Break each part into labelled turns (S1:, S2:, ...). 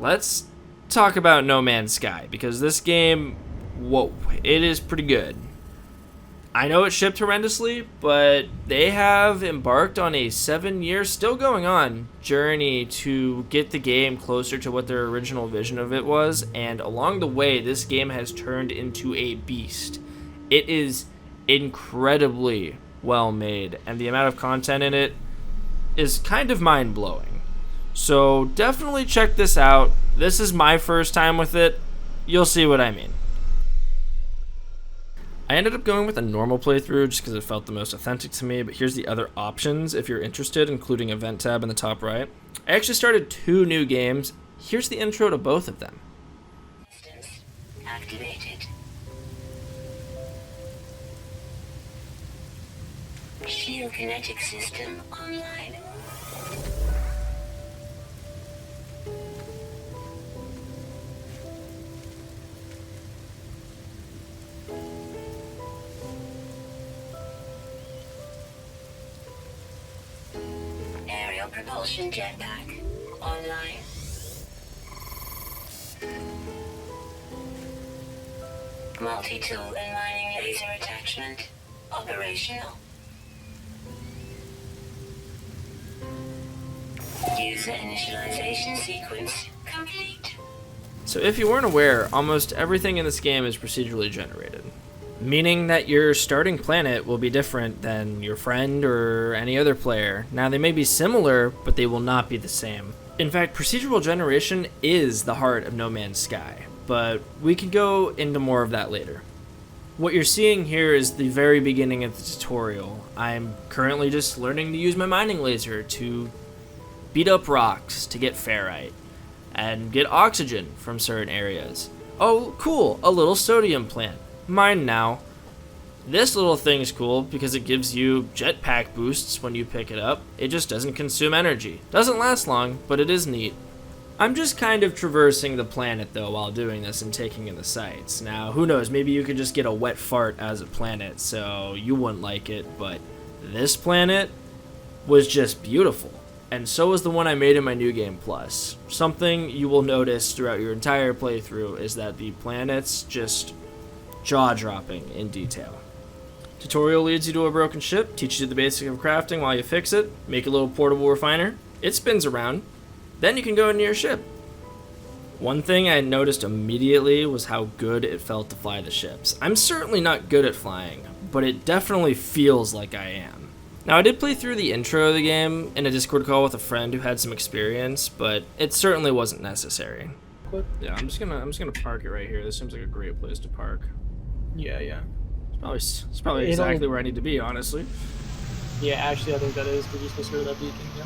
S1: let's talk about No Man's Sky, because this game, whoa, it is pretty good. I know it shipped horrendously, but they have embarked on a 7-year, still going on, journey to get the game closer to what their original vision of it was, and along the way, this game has turned into a beast. It is incredibly well made, and the amount of content in it is kind of mind-blowing. So definitely check this out. This is my first time with it. You'll see what I mean. I ended up going with a normal playthrough just because it felt the most authentic to me, but here's the other options if you're interested, including Event tab in the top right. I actually started 2 new games. Here's the intro to both of them.
S2: Activated. Geokinetic system online. Aerial propulsion jetpack online. Multi-tool and mining laser attachment operational. User initialization sequence complete.
S1: So if you weren't aware, almost everything in this game is procedurally generated, meaning that your starting planet will be different than your friend or any other player. Now, they may be similar, but they will not be the same. In fact, procedural generation is the heart of No Man's Sky, but we could go into more of that later. What you're seeing here is the very beginning of the tutorial. I'm currently just learning to use my mining laser to beat up rocks to get ferrite and get oxygen from certain areas. Oh, cool, a little sodium plant. Mine now. This little thing's cool because it gives you jetpack boosts when you pick it up. It just doesn't consume energy. Doesn't last long, but it is neat. I'm just kind of traversing the planet though while doing this and taking in the sights. Now, who knows, maybe you could just get a wet fart as a planet, so you wouldn't like it, but this planet was just beautiful. And so was the one I made in my New Game Plus. Something you will notice throughout your entire playthrough is that the planets just jaw-dropping in detail. Tutorial leads you to a broken ship, teaches you the basics of crafting while you fix it, make a little portable refiner. It spins around. Then you can go into your ship. One thing I noticed immediately was how good it felt to fly the ships. I'm certainly not good at flying, but it definitely feels like I am. Now, I did play through the intro of the game in a Discord call with a friend who had some experience, but it certainly wasn't necessary. Yeah, I'm just gonna park it right here. This seems like a great place to park.
S3: Yeah.
S1: It's probably exactly where I need to be, honestly.
S3: Yeah, actually, I think that is. We're just supposed to go to that beacon, yeah.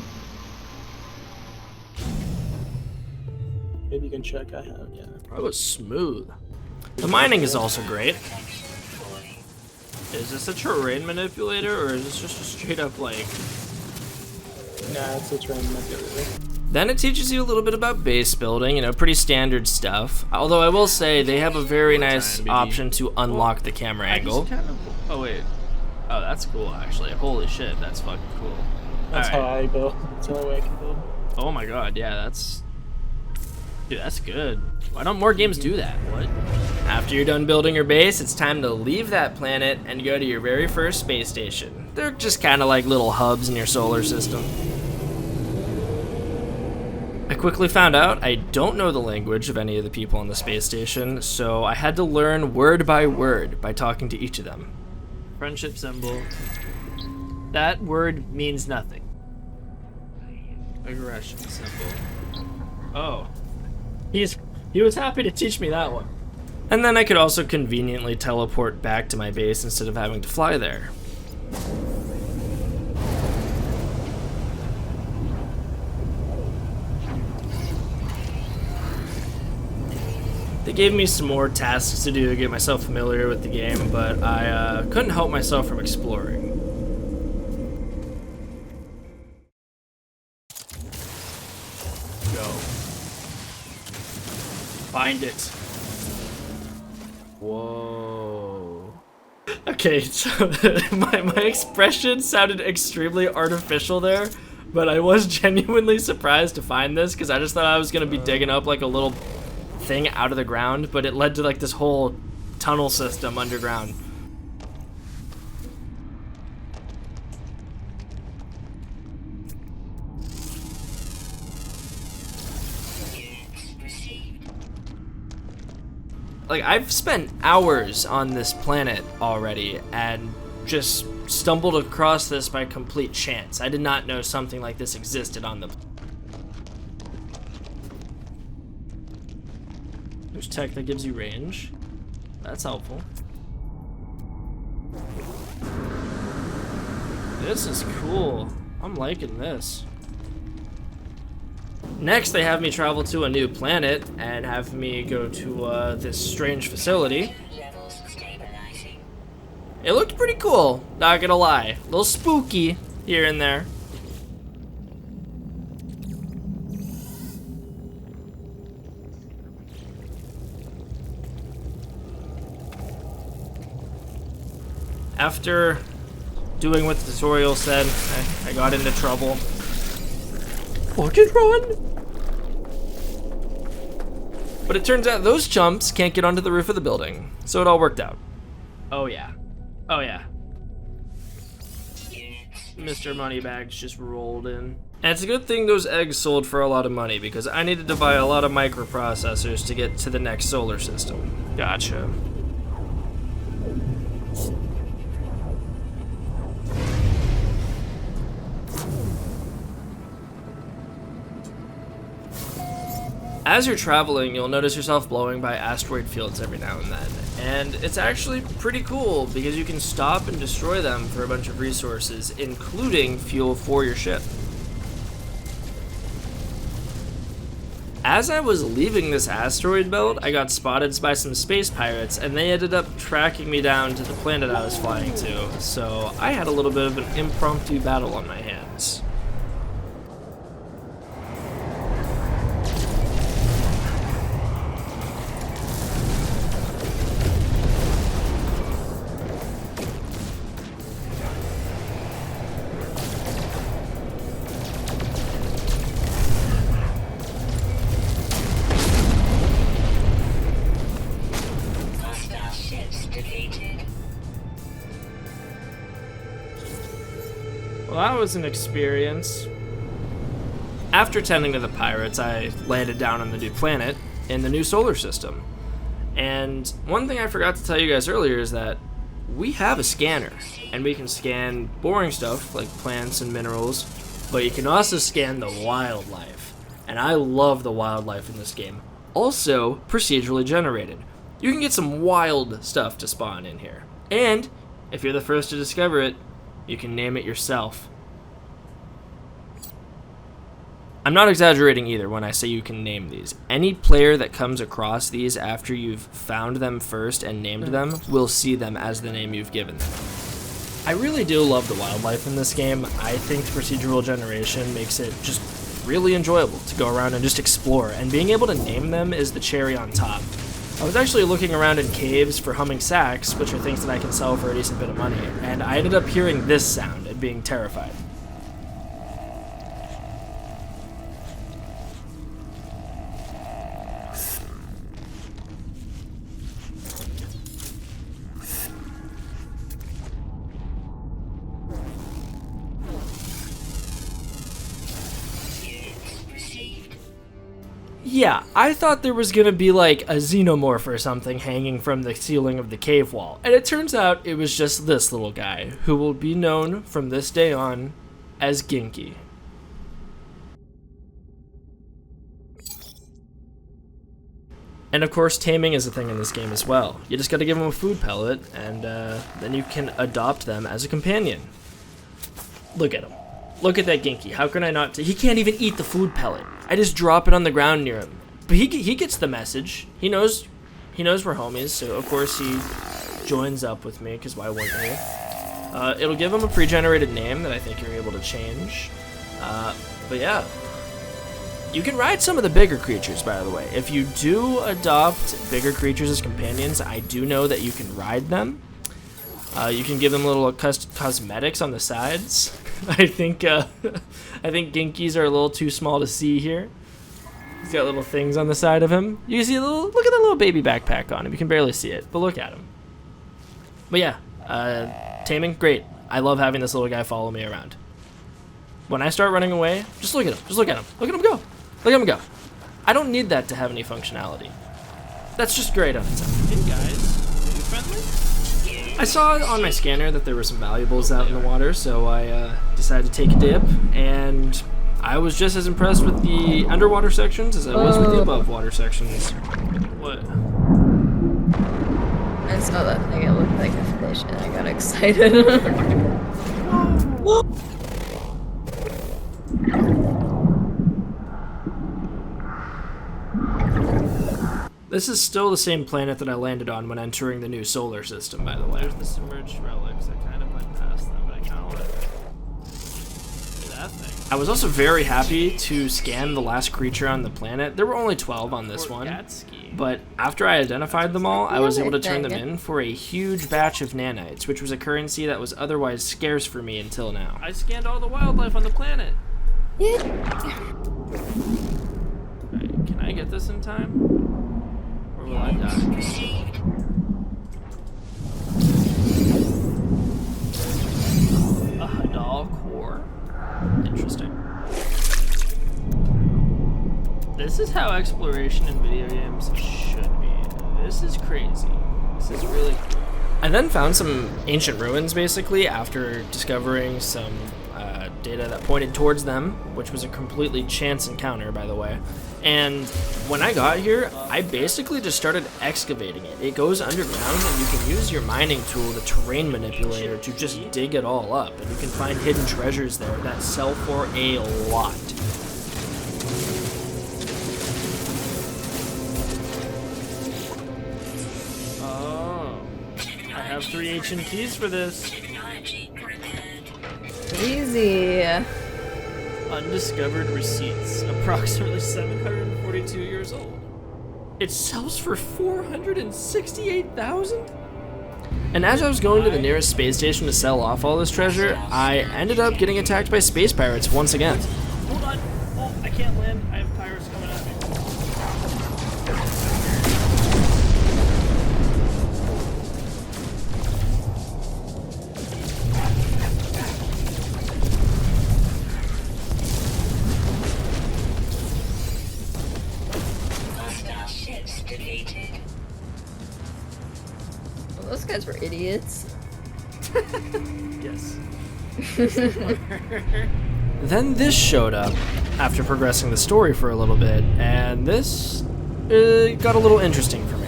S3: Maybe you can check. I have, yeah.
S1: That was smooth. The mining is also great. Is this a terrain manipulator, or is this just a straight up, like...
S3: Nah, it's a terrain manipulator.
S1: Then it teaches you a little bit about base building, pretty standard stuff. Although I will say, they have a very nice option to unlock the camera angle.
S3: Oh, wait.
S1: Oh, that's cool, actually. Holy shit, that's fucking cool.
S3: That's how I build. That's the only way I can build.
S1: Oh my god, yeah, that's... Dude, that's good. Why don't more games do that? What? After you're done building your base, it's time to leave that planet and go to your very first space station. They're just kind of like little hubs in your solar system. I quickly found out I don't know the language of any of the people on the space station, so I had to learn word by talking to each of them. Friendship symbol. That word means nothing. Aggression symbol. Oh. He was happy to teach me that one. And then I could also conveniently teleport back to my base instead of having to fly there. They gave me some more tasks to do to get myself familiar with the game, but I couldn't help myself from exploring. Go. Find it. Whoa. Okay, so my expression sounded extremely artificial there, But I was genuinely surprised to find this because I just thought I was going to be digging up like a little thing out of the ground, but it led to like this whole tunnel system underground. Like, I've spent hours on this planet already and just stumbled across this by complete chance. I did not know something like this existed on the... There's tech that gives you range. That's helpful. This is cool. I'm liking this. Next, they have me travel to a new planet and have me go to this strange facility.
S2: Levels stabilizing.
S1: It looked pretty cool, not gonna lie. A little spooky here and there. After doing what the tutorial said, I got into trouble. Fucking run! But it turns out those chumps can't get onto the roof of the building, so it all worked out. Oh yeah. Oh yeah. Mr. Moneybags just rolled in. And it's a good thing those eggs sold for a lot of money because I needed to buy a lot of microprocessors to get to the next solar system. Gotcha. As you're traveling, you'll notice yourself blowing by asteroid fields every now and then. And it's actually pretty cool because you can stop and destroy them for a bunch of resources, including fuel for your ship. As I was leaving this asteroid belt, I got spotted by some space pirates, and they ended up tracking me down to the planet I was flying to, so I had a little bit of an impromptu battle on my hands.
S2: Hostile ships defeated.
S1: Well, that was an experience. After tending to the pirates, I landed down on the new planet in the new solar system. And one thing I forgot to tell you guys earlier is that we have a scanner, and we can scan boring stuff like plants and minerals, but you can also scan the wildlife. And I love the wildlife in this game. Also, procedurally generated. You can get some wild stuff to spawn in here. And, if you're the first to discover it, you can name it yourself. I'm not exaggerating either when I say you can name these. Any player that comes across these after you've found them first and named them will see them as the name you've given them. I really do love the wildlife in this game. I think procedural generation makes it just really enjoyable to go around and just explore, and being able to name them is the cherry on top. I was actually looking around in caves for humming sacks, which are things that I can sell for a decent bit of money, and I ended up hearing this sound and being terrified. Yeah, I thought there was gonna be like a xenomorph or something hanging from the ceiling of the cave wall, and it turns out it was just this little guy, who will be known from this day on as Ginky. And of course, taming is a thing in this game as well. You just gotta give them a food pellet, and then you can adopt them as a companion. Look at him. Look at that Ginky. How can I not? He can't even eat the food pellet. I just drop it on the ground near him. But he gets the message. He knows we're homies, so of course he joins up with me, because why wouldn't he? It'll give him a pre-generated name that I think you're able to change. But yeah. You can ride some of the bigger creatures, by the way. If you do adopt bigger creatures as companions, I do know that you can ride them. You can give them little cosmetics on the sides. I think Genki's are a little too small to see here. He's got little things on the side of him. You can see look at the little baby backpack on him. You can barely see it, but look at him. But yeah, taming, great. I love having this little guy follow me around. When I start running away, just look at him. Just look at him. Look at him go. Look at him go. I don't need that to have any functionality. That's just great on its own.
S3: Hey guys, are you friendly?
S1: I saw on my scanner that there were some valuables out in the water, so I decided to take a dip, and I was just as impressed with the underwater sections as I was with the above water sections. What?
S4: I saw that thing, it looked like a fish, and I got excited.
S1: This is still the same planet that I landed on when entering the new solar system, by the way. There's the submerged relics. I kind of went past them, but I kind of want to... that thing. I was also very happy to scan the last creature on the planet. There were only 12 on this one, but after I identified them all, I was able to turn them in for a huge batch of nanites, which was a currency that was otherwise scarce for me until now.
S3: I scanned all the wildlife on the planet.
S4: Yeah.
S1: Right, can I get this in time? Or will I die?
S2: Received.
S1: A Hadal core? Interesting. This is how exploration in video games should be. This is crazy. This is really cool. I then found some ancient ruins, basically, after discovering some data that pointed towards them, which was a completely chance encounter, by the way. And when I got here, I basically just started excavating it. It goes underground, and you can use your mining tool, the terrain manipulator, to just dig it all up. And you can find hidden treasures there that sell for a lot. Oh, I have 3 ancient keys for this.
S2: Technology prepared.
S4: Easy.
S1: Undiscovered receipts, approximately 742 years old. It sells for 468,000? And as I was going to the nearest space station to sell off all this treasure, I ended up getting attacked by space pirates once again.
S3: Hold on. Oh, I can't land. I have pirates coming at me.
S2: Hostile ships deleted.
S4: Well, those guys were idiots.
S1: Yes. Then this showed up after progressing the story for a little bit, and this got a little interesting for me.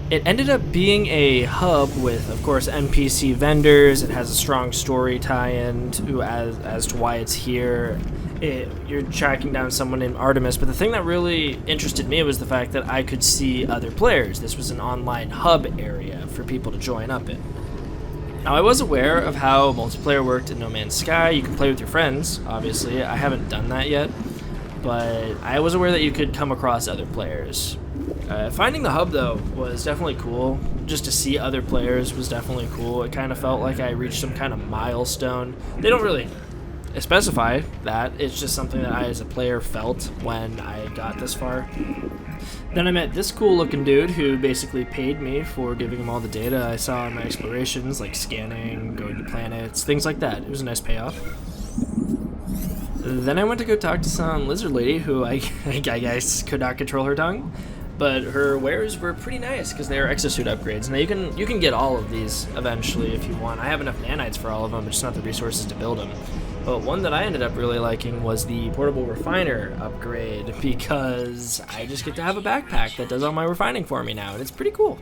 S1: It ended up being a hub with, of course, NPC vendors. It has a strong story tie-in as to why it's here. You're tracking down someone named Artemis, but the thing that really interested me was the fact that I could see other players. This was an online hub area for people to join up in. Now, I was aware of how multiplayer worked in No Man's Sky. You can play with your friends, obviously. I haven't done that yet, but I was aware that you could come across other players. Finding the hub, though, was definitely cool. Just to see other players was definitely cool. It kind of felt like I reached some kind of milestone. They don't really specify that. It's just something that I, as a player, felt when I got this far. Then I met this cool-looking dude who basically paid me for giving him all the data I saw in my explorations, like scanning, going to planets, things like that. It was a nice payoff. Then I went to go talk to some lizard lady who I guess could not control her tongue. But her wares were pretty nice because they are exosuit upgrades. Now you can get all of these eventually if you want. I have enough nanites for all of them, but just not the resources to build them. But one that I ended up really liking was the portable refiner upgrade because I just get to have a backpack that does all my refining for me now, and it's pretty cool.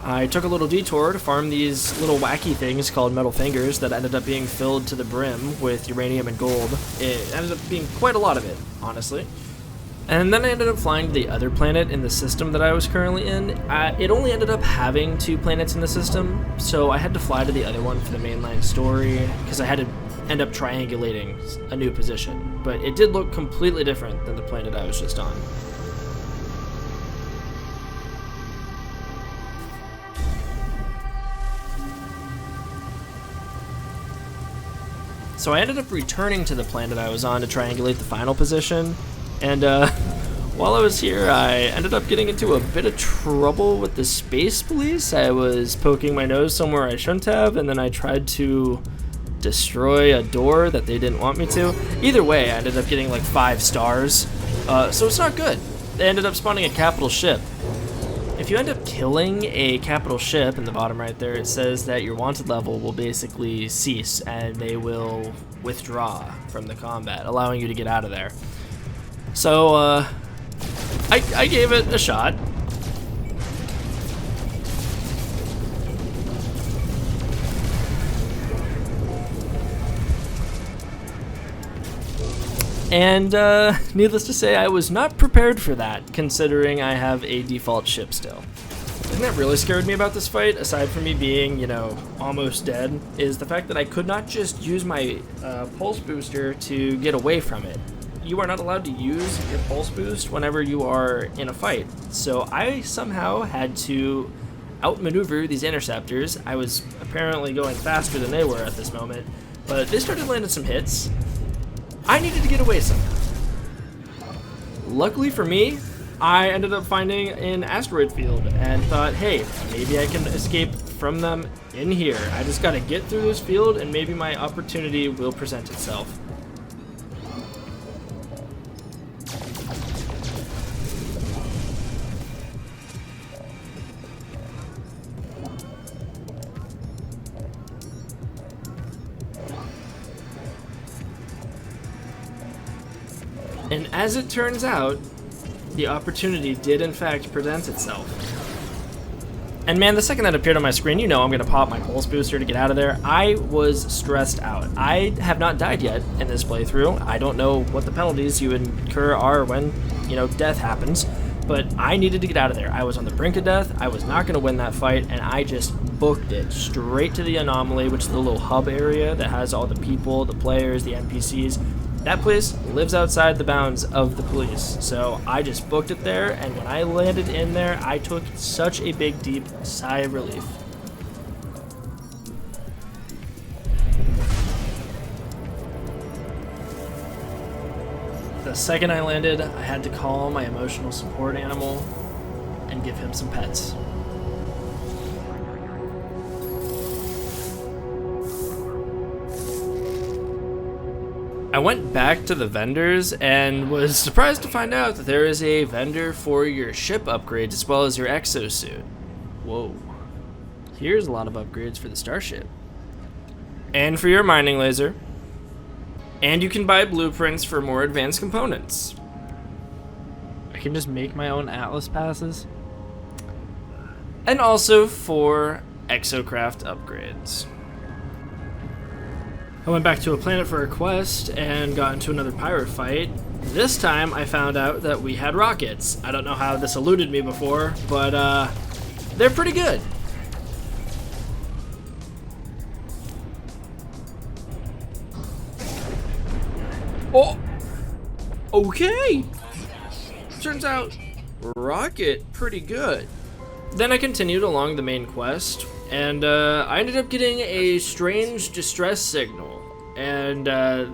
S1: I took a little detour to farm these little wacky things called metal fingers that ended up being filled to the brim with uranium and gold. It ended up being quite a lot of it, honestly. And then I ended up flying to the other planet in the system that I was currently in. It only ended up having 2 planets in the system, so I had to fly to the other one for the mainline story, because I had to end up triangulating a new position. But it did look completely different than the planet I was just on. So I ended up returning to the planet I was on to triangulate the final position, and while I was here, I ended up getting into a bit of trouble with the space police. I was poking my nose somewhere I shouldn't have, and then I tried to destroy a door that they didn't want me to. Either way, I ended up getting like 5 stars, so it's not good. They ended up spawning a capital ship. If you end up killing a capital ship, in the bottom right there, it says that your wanted level will basically cease and they will withdraw from the combat, allowing you to get out of there. So, I gave it a shot. And needless to say, I was not prepared for that, considering I have a default ship still. The thing that really scared me about this fight, aside from me being, you know, almost dead, is the fact that I could not just use my pulse booster to get away from it. You are not allowed to use your pulse boost whenever you are in a fight. So I somehow had to outmaneuver these interceptors. I was apparently going faster than they were at this moment, but they started landing some hits. I needed to get away somehow. Luckily for me, I ended up finding an asteroid field and thought, hey, maybe I can escape from them in here. I just gotta get through this field and maybe my opportunity will present itself. And as it turns out, the opportunity did in fact present itself. And man, the second that appeared on my screen, you know I'm gonna pop my pulse booster to get out of there. I was stressed out. I have not died yet in this playthrough. I don't know what the penalties you incur are when, you know, death happens, but I needed to get out of there. I was on the brink of death. I was not gonna win that fight, and I just booked it straight to the anomaly, which is the little hub area that has all the people, the players, the NPCs. That place lives outside the bounds of the police, so I just booked it there, and when I landed in there, I took such a big, deep sigh of relief. The second I landed, I had to call my emotional support animal and give him some pets. I went back to the vendors and was surprised to find out that there is a vendor for your ship upgrades as well as your exosuit. Whoa. Here's a lot of upgrades for the starship. And for your mining laser. And you can buy blueprints for more advanced components. I can just make my own Atlas passes. And also for exocraft upgrades. I went back to a planet for a quest and got into another pirate fight. This time I found out that we had rockets. I don't know how this eluded me before, but they're pretty good. Oh! Okay! Turns out, rocket pretty good. Then I continued along the main quest, and I ended up getting a strange distress signal, and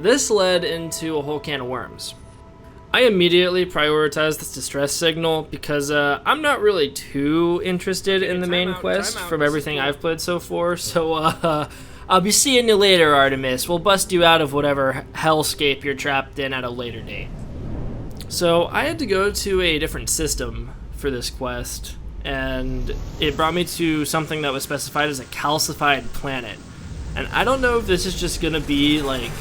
S1: this led into a whole can of worms. I immediately prioritized this distress signal because I'm not really too interested in the main quest from everything I've played so far, so I'll be seeing you later, Artemis. We'll bust you out of whatever hellscape you're trapped in at a later date. So I had to go to a different system for this quest, and it brought me to something that was specified as a calcified planet. And I don't know if this is just gonna be like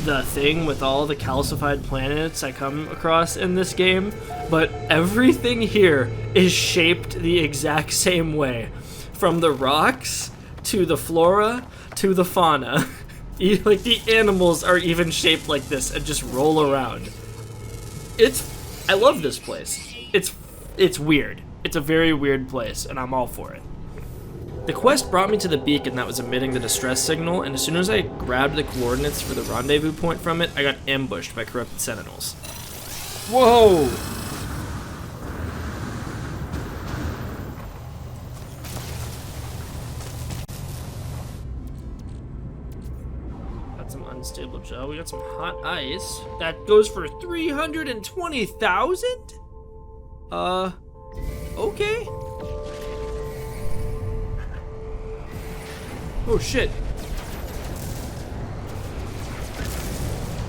S1: the thing with all the calcified planets I come across in this game, but everything here is shaped the exact same way. From the rocks, to the flora, to the fauna. Like the animals are even shaped like this and just roll around. It's I love this place. It's weird. It's a very weird place, and I'm all for it. The quest brought me to the beacon that was emitting the distress signal, and as soon as I grabbed the coordinates for the rendezvous point from it, I got ambushed by corrupted sentinels. Whoa! Got some unstable gel. We got some hot ice. That goes for 320,000? Okay. Oh shit.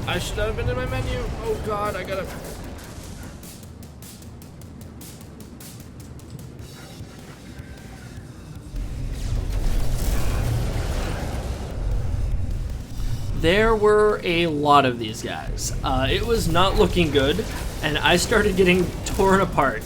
S1: I should not have been in my menu. Oh god, I gotta... There were a lot of these guys. It was not looking good, and I started getting torn apart.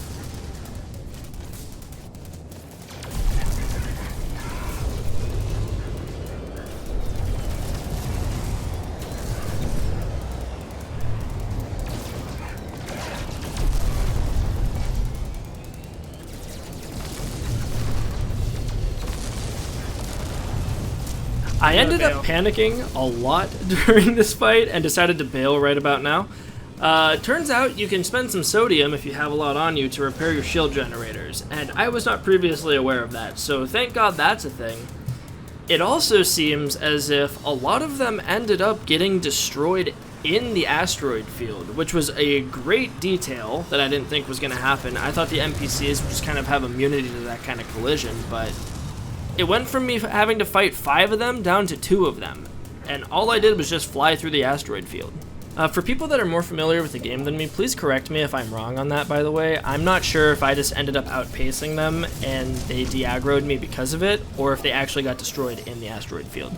S1: I ended up panicking a lot during this fight and decided to bail right about now. Turns out you can spend some sodium if you have a lot on you to repair your shield generators, and I was not previously aware of that, so thank God that's a thing. It also seems as if a lot of them ended up getting destroyed in the asteroid field, which was a great detail that I didn't think was going to happen. I thought the NPCs would just kind of have immunity to that kind of collision, but it went from me having to fight 5 of them down to 2 of them, and all I did was just fly through the asteroid field. For people that are more familiar with the game than me, please correct me if I'm wrong on that, by the way. I'm not sure if I just ended up outpacing them and they de-aggroed me because of it, or if they actually got destroyed in the asteroid field.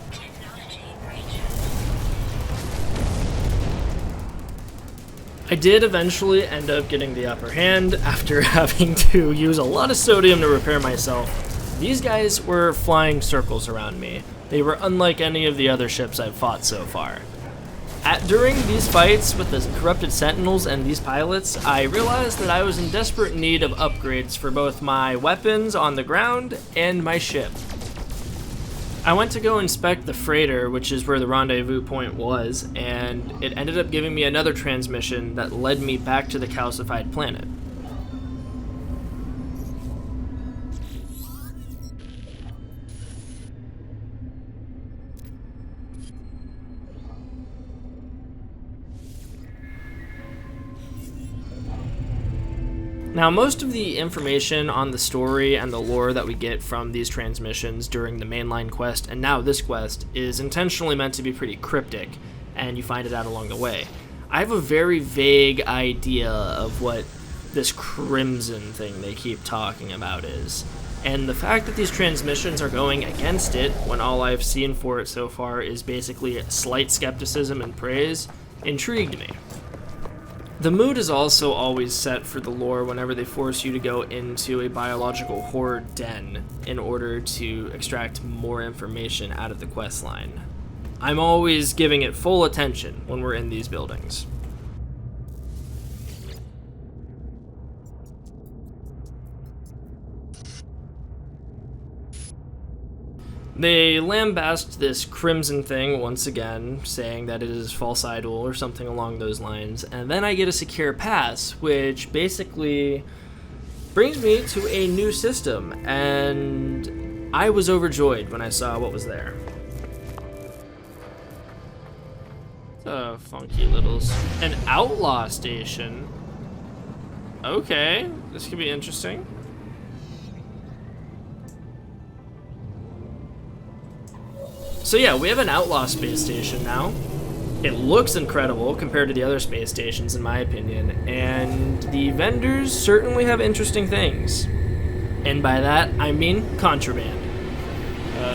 S1: I did eventually end up getting the upper hand after having to use a lot of sodium to repair myself. These guys were flying circles around me. They were unlike any of the other ships I've fought so far. During these fights with the corrupted sentinels and these pilots, I realized that I was in desperate need of upgrades for both my weapons on the ground and my ship. I went to go inspect the freighter, which is where the rendezvous point was, and it ended up giving me another transmission that led me back to the calcified planet. Now, most of the information on the story and the lore that we get from these transmissions during the mainline quest, and now this quest, is intentionally meant to be pretty cryptic, and you find it out along the way. I have a very vague idea of what this crimson thing they keep talking about is, and the fact that these transmissions are going against it, when all I've seen for it so far is basically slight skepticism and praise, intrigued me. The mood is also always set for the lore whenever they force you to go into a biological horror den in order to extract more information out of the questline. I'm always giving it full attention when we're in these buildings. They lambast this crimson thing once again, saying that it is false idol or something along those lines, and then I get a secure pass, which basically brings me to a new system, and I was overjoyed when I saw what was there. It's a funky little... an outlaw station. Okay, this could be interesting. So yeah, we have an outlaw space station now. It looks incredible compared to the other space stations, in my opinion, and the vendors certainly have interesting things. And by that, I mean contraband.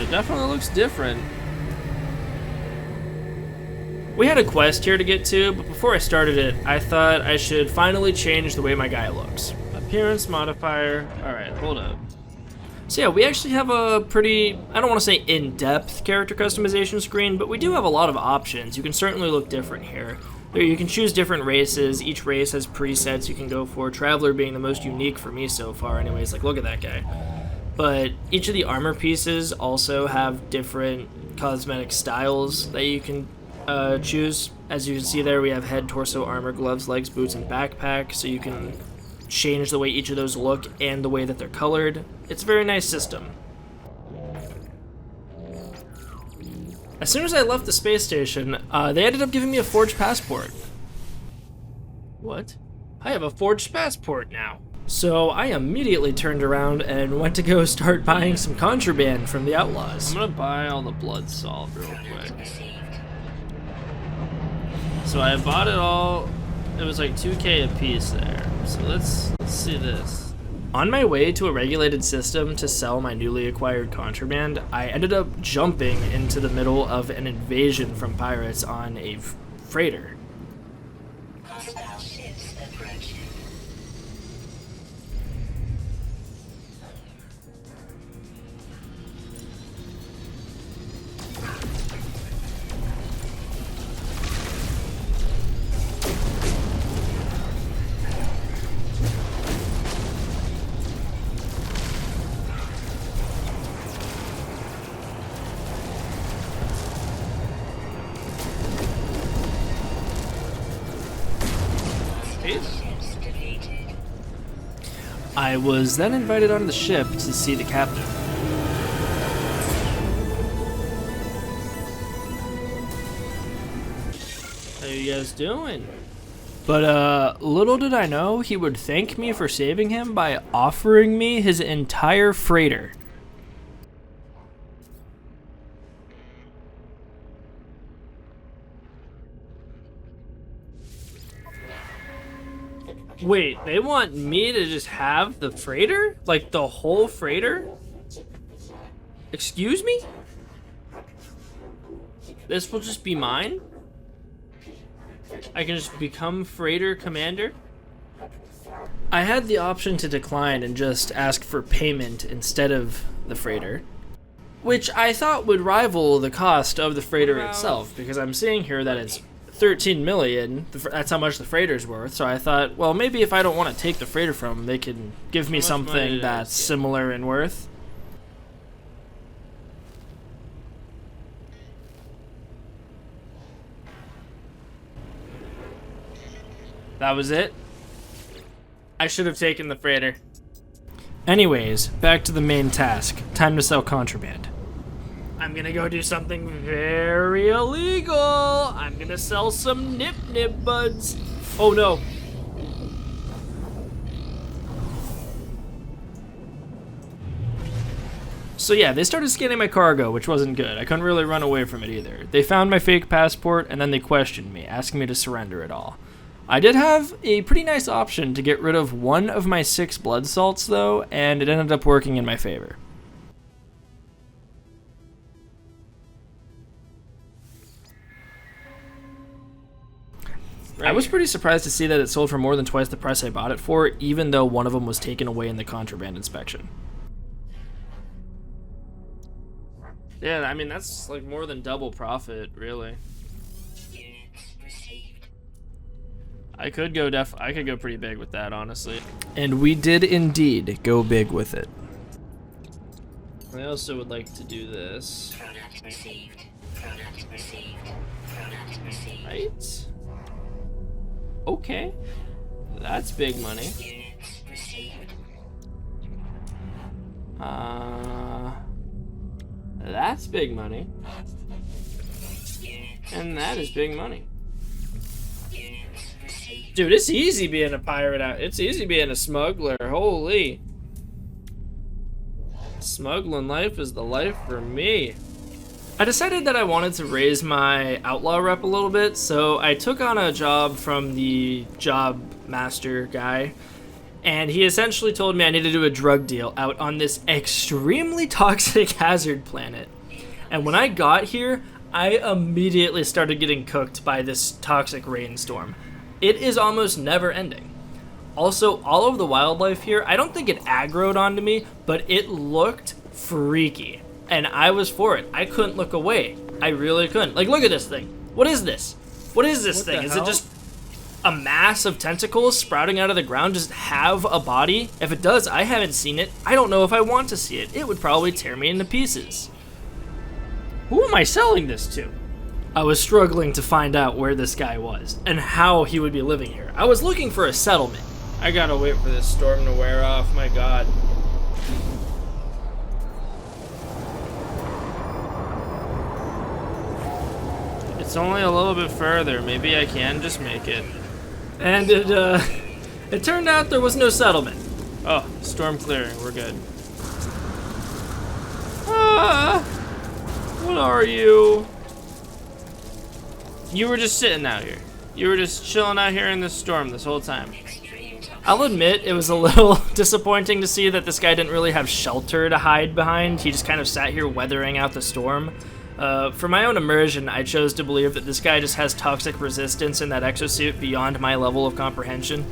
S1: It definitely looks different. We had a quest here to get to, but before I started it, I thought I should finally change the way my guy looks. Appearance modifier. Alright, hold up. So yeah, we actually have a pretty, I don't want to say in-depth character customization screen, but we do have a lot of options. You can certainly look different here. You can choose different races. Each race has presets you can go for. Traveler being the most unique for me so far anyways. Like, look at that guy. But each of the armor pieces also have different cosmetic styles that you can choose. As you can see there, we have head, torso, armor, gloves, legs, boots, and backpack. So you can change the way each of those look and the way that they're colored. It's a very nice system. As soon as I left the space station, they ended up giving me a forged passport. What? I have a forged passport now. So I immediately turned around and went to go start buying some contraband from the Outlaws. I'm gonna buy all the blood salt real quick. So I bought it all. It was like 2K a piece there. So let's see this. On my way to a regulated system to sell my newly acquired contraband, I ended up jumping into the middle of an invasion from pirates on a freighter.
S2: Hostile ships approaching. Ships defeated.
S1: I was then invited onto the ship to see the captain. How you guys doing? But little did I know he would thank me for saving him by offering me his entire freighter. Wait, they want me to just have the freighter? Like the whole freighter? Excuse me? This will just be mine? I can just become freighter commander? I had the option to decline and just ask for payment instead of the freighter, which I thought would rival the cost of the freighter itself, because I'm seeing here that it's 13 million. That's how much the freighter's worth. So I thought, well, maybe if I don't want to take the freighter from them, they can give me something that's similar in worth. That was it. I should have taken the freighter. Anyways, back to the main task. Time to sell contraband. I'm gonna go do something very illegal. I'm gonna sell some nip buds. Oh no. So yeah, they started scanning my cargo, which wasn't good. I couldn't really run away from it either. They found my fake passport and then they questioned me, asking me to surrender it all. I did have a pretty nice option to get rid of one of my 6 blood salts though, and it ended up working in my favor. I was pretty surprised to see that it sold for more than twice the price I bought it for, even though one of them was taken away in the contraband inspection. Yeah, I mean, that's like more than double profit, really. I could go pretty big with that, honestly. And we did indeed go big with it. I also would like to do this.
S2: Product received. Product received. Product received.
S1: Right? Okay. That's big money.
S2: Units received.
S1: That's big money.
S2: Units
S1: And that is big money.
S2: Units received.
S1: Dude, it's easy being a pirate out. It's easy being a smuggler. Holy. Smuggling life is the life for me. I decided that I wanted to raise my outlaw rep a little bit, so I took on a job from the job master guy, and he essentially told me I needed to do a drug deal out on this extremely toxic hazard planet. And when I got here, I immediately started getting cooked by this toxic rainstorm. It is almost never ending. Also, all of the wildlife here, I don't think it aggroed onto me, but it looked freaky. And I was for it. I couldn't look away. I really couldn't. Like, look at this thing. What is this? What is this
S3: What
S1: thing?
S3: the
S1: Is
S3: hell?
S1: it just a mass of tentacles sprouting out of the ground? Does it have a body? If it does, I haven't seen it. I don't know if I want to see it. It would probably tear me into pieces. Who am I selling this to? I was struggling to find out where this guy was and how he would be living here. I was looking for a settlement. I gotta wait for this storm to wear off, my god. It's only a little bit further. Maybe I can just make it. And it turned out there was no settlement. Oh, storm clearing. We're good. Ah, what are you? You were just sitting out here. You were just chilling out here in this storm this whole time.
S2: Extreme toxic.
S1: I'll admit it was a little disappointing to see that this guy didn't really have shelter to hide behind. He just kind of sat here weathering out the storm. For my own immersion, I chose to believe that this guy just has toxic resistance in that exosuit beyond my level of comprehension.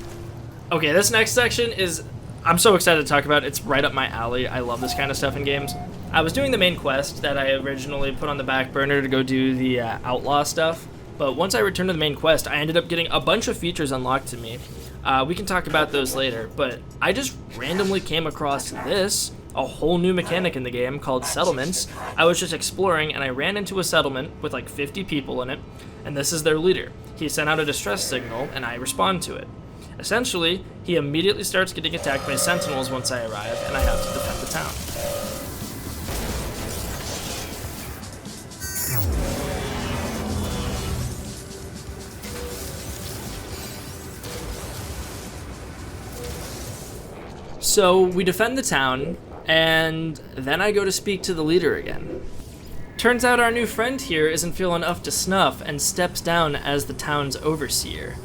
S1: Okay, this next section is... I'm so excited to talk about it. It's right up my alley. I love this kind of stuff in games. I was doing the main quest that I originally put on the back burner to go do the Outlaw stuff. But once I returned to the main quest, I ended up getting a bunch of features unlocked to me. We can talk about those later, but I just randomly came across this, a whole new mechanic in the game called settlements. I was just exploring and I ran into a settlement with like 50 people in it, and this is their leader. He sent out a distress signal and I respond to it. Essentially, he immediately starts getting attacked by sentinels once I arrive, and I have to defend the town. So we defend the town, and then I go to speak to the leader again. Turns out our new friend here isn't feeling up to snuff and steps down as the town's overseer.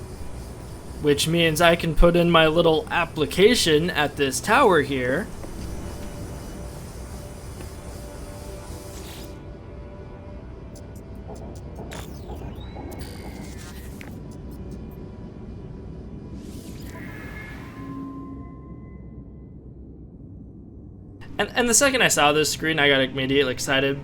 S1: Which means I can put in my little application at this tower here. And the second I saw this screen, I got immediately excited.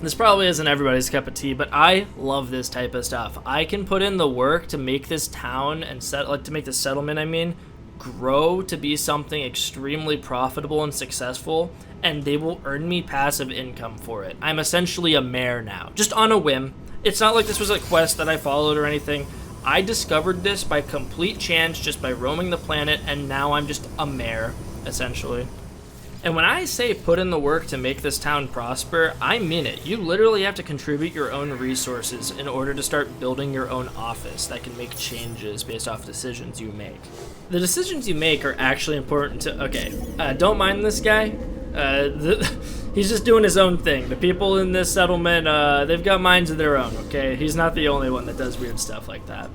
S1: This probably isn't everybody's cup of tea, but I love this type of stuff. I can put in the work to make this town and to make this settlement, grow to be something extremely profitable and successful, and they will earn me passive income for it. I'm essentially a mayor now, just on a whim. It's not like this was a quest that I followed or anything. I discovered this by complete chance, just by roaming the planet, and now I'm just a mayor, essentially. And when I say put in the work to make this town prosper, I mean it. You literally have to contribute your own resources in order to start building your own office that can make changes based off decisions you make. The decisions you make are actually important to... Okay, don't mind this guy. He's just doing his own thing. The people in this settlement, they've got minds of their own, okay? He's not the only one that does weird stuff like that.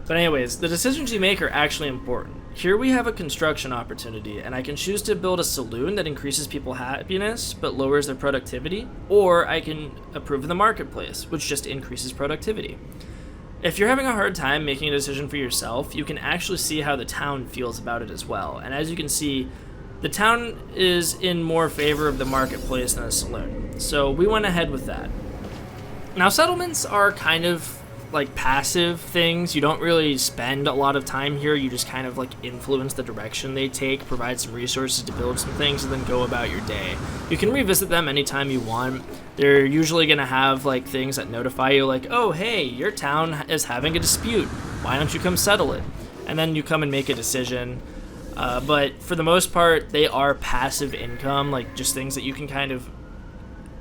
S1: But anyways, the decisions you make are actually important. Here we have a construction opportunity, and I can choose to build a saloon that increases people's happiness but lowers their productivity, or I can improve the marketplace, which just increases productivity. If you're having a hard time making a decision for yourself, you can actually see how the town feels about it as well. And as you can see, the town is in more favor of the marketplace than a saloon. So we went ahead with that. Now, settlements are kind of like passive things. You don't really spend a lot of time here. You just kind of like influence the direction they take, provide some resources to build some things, and then go about your day. You can revisit them anytime you want. They're usually going to have like things that notify you like, oh hey, your town is having a dispute, why don't you come settle it? And then you come and make a decision. But for the most part, they are passive income, like just things that you can kind of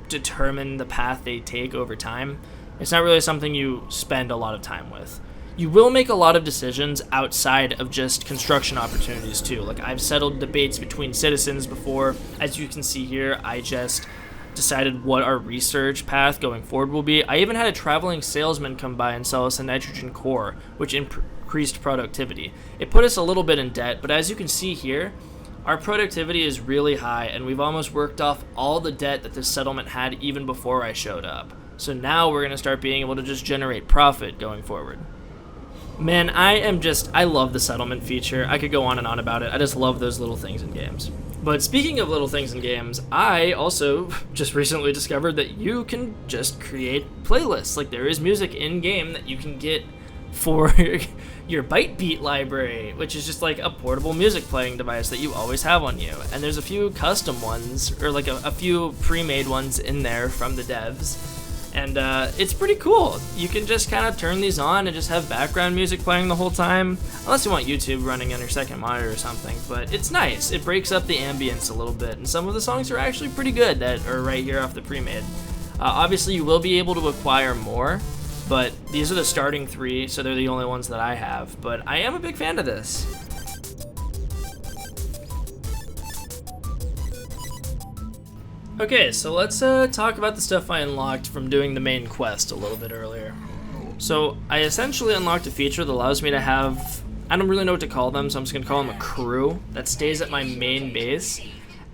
S1: determine the path they take over time. It's not really something you spend a lot of time with. You will make a lot of decisions outside of just construction opportunities too. Like I've settled debates between citizens before. As you can see here, I just decided what our research path going forward will be. I even had a traveling salesman come by and sell us a nitrogen core, which increased productivity. It put us a little bit in debt, but as you can see here, our productivity is really high, and we've almost worked off all the debt that this settlement had even before I showed up. So now we're going to start being able to just generate profit going forward. Man, I love the settlement feature. I could go on and on about it. I just love those little things in games. But speaking of little things in games, I also just recently discovered that you can just create playlists. Like there is music in game that you can get for your Bytebeat library, which is just like a portable music playing device that you always have on you. And there's a few custom ones, or like a few pre-made ones in there from the devs. And it's pretty cool. You can just kind of turn these on and just have background music playing the whole time, unless you want YouTube running on your second monitor or something. But it's nice. It breaks up the ambience a little bit, and some of the songs are actually pretty good that are right here off the pre-made. Obviously, you will be able to acquire more, but these are the starting 3, so they're the only ones that I have. But I am a big fan of this. Okay, so let's talk about the stuff I unlocked from doing the main quest a little bit earlier. So I essentially unlocked a feature that allows me to have, I don't really know what to call them, so I'm just going to call them a crew that stays at my main base.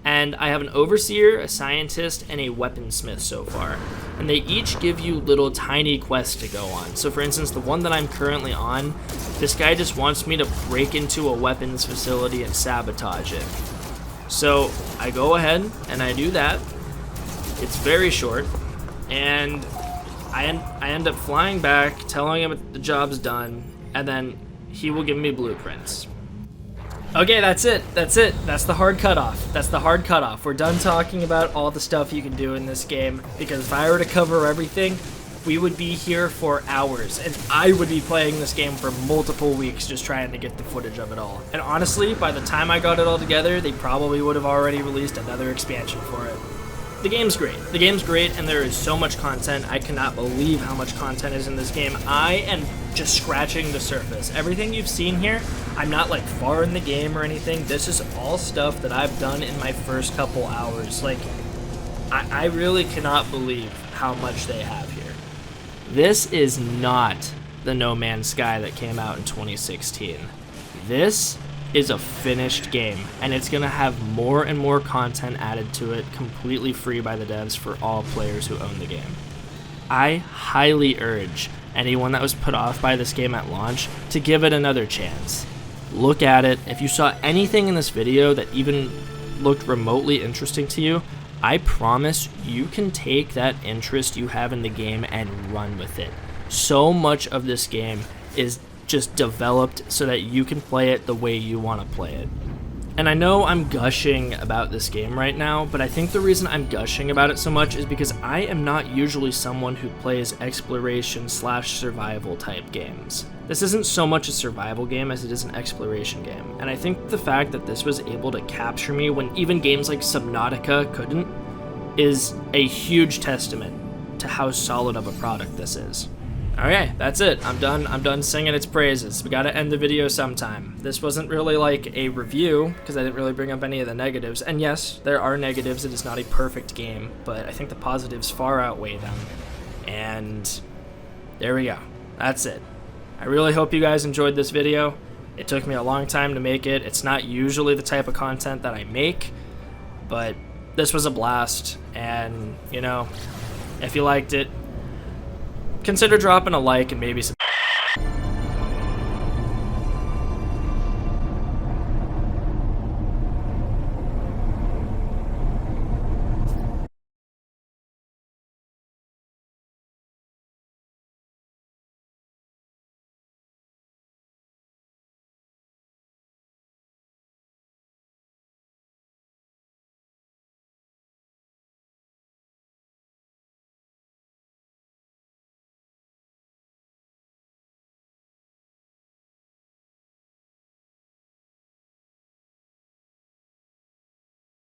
S1: And I have an overseer, a scientist, and a weaponsmith so far. And they each give you little tiny quests to go on. So for instance, the one that I'm currently on, this guy just wants me to break into a weapons facility and sabotage it. So I go ahead and I do that. It's very short, and I end up flying back, telling him the job's done, and then he will give me blueprints. Okay, that's it. That's the hard cutoff. We're done talking about all the stuff you can do in this game, because if I were to cover everything, we would be here for hours, and I would be playing this game for multiple weeks just trying to get the footage of it all. And honestly, by the time I got it all together, they probably would have already released another expansion for it. The game's great, and there is so much content. I cannot believe how much content is in this game. I am just scratching the surface. Everything you've seen here, I'm not like far in the game or anything. This is all stuff that I've done in my first couple hours. Like, I really cannot believe how much they have here. This is not the No Man's Sky that came out in 2016. This is a finished game, and it's going to have more and more content added to it, completely free by the devs for all players who own the game. I highly urge anyone that was put off by this game at launch to give it another chance. Look at it. If you saw anything in this video that even looked remotely interesting to you, I promise you can take that interest you have in the game and run with it. So much of this game is just developed so that you can play it the way you want to play it. And I know I'm gushing about this game right now, but I think the reason I'm gushing about it so much is because I am not usually someone who plays exploration/survival type games. This isn't so much a survival game as it is an exploration game, and I think the fact that this was able to capture me when even games like Subnautica couldn't is a huge testament to how solid of a product this is. Okay, that's it. I'm done singing its praises. We gotta end the video sometime. This wasn't really like a review, because I didn't really bring up any of the negatives. And yes, there are negatives. It is not a perfect game, but I think the positives far outweigh them. And there we go. That's it. I really hope you guys enjoyed this video. It took me a long time to make it. It's not usually the type of content that I make, but this was a blast. And, you know, if you liked it, consider dropping a like and maybe some